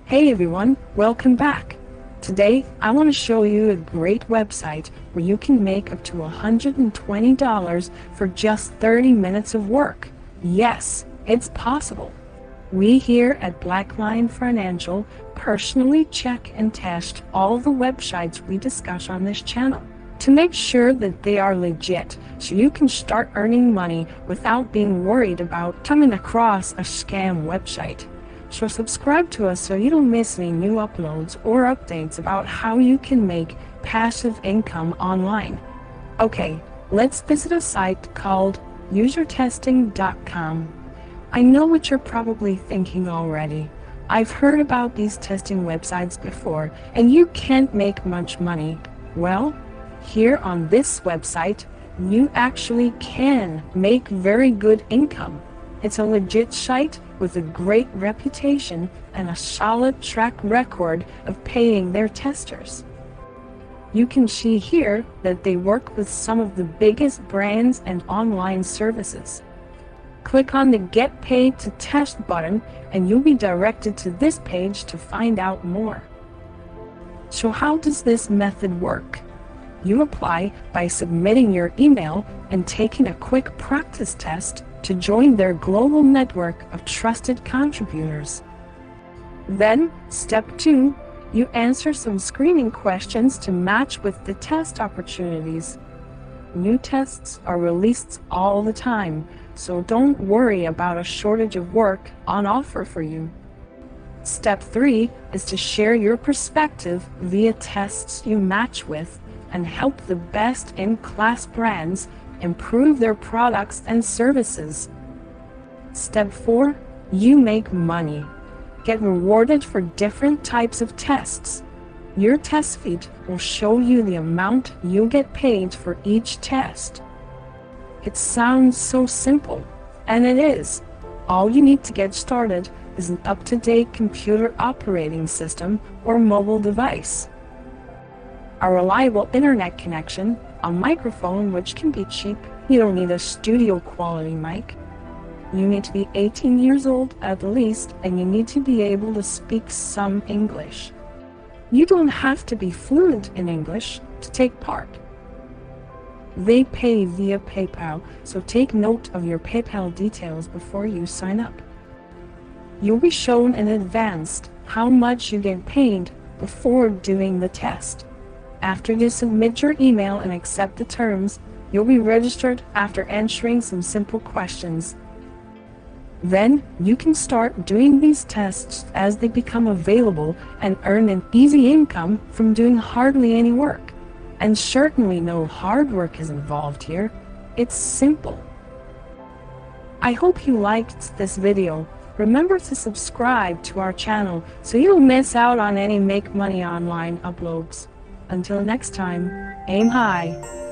Hey everyone, welcome back. Today, I want to show you a great website where you can make up to $120 for just 30 minutes of work. Yes, it's possible. We here at Blackline Financial personally check and test all the websites we discuss on this channel to make sure that they are legit, so you can start earning money without being worried about coming across a scam website. So subscribe to us so you don't miss any new uploads or updates about how you can make passive income online. Okay, let's visit a site called usertesting.com. I know what you're probably thinking already. I've heard about these testing websites before, and you can't make much money. Well, here on this website, you actually can make very good income. It's a legit site with a great reputation and a solid track record of paying their testers. You can see here that they work with some of the biggest brands and online services. Click on the Get Paid to Test button and you'll be directed to this page to find out more. So how does this method work? You apply by submitting your email and taking a quick practice test to join their global network of trusted contributors. Then, step 2, you answer some screening questions to match with the test opportunities. New tests are released all the time, so don't worry about a shortage of work on offer for you. Step 3 is to share your perspective via tests you match with and help the best-in-class brands improve their products and services. Step 4, you make money. Get rewarded for different types of tests. Your test feed will show you the amount you get paid for each test. It sounds so simple, and it is. All you need to get started is an up-to-date computer operating system or mobile device, a reliable internet connection, a microphone which can be cheap. You don't need a studio quality mic. You need to be 18 years old at least, and you need to be able to speak some English. You don't have to be fluent in English to take part. They pay via PayPal, so take note of your PayPal details before you sign up. You'll be shown in advance how much you get paid before doing the test. After you submit your email and accept the terms, you'll be registered after answering some simple questions. Then, you can start doing these tests as they become available and earn an easy income from doing hardly any work. And certainly no hard work is involved here. It's simple. I hope you liked this video. Remember to subscribe to our channel so you don't miss out on any Make Money Online uploads. Until next time, aim high.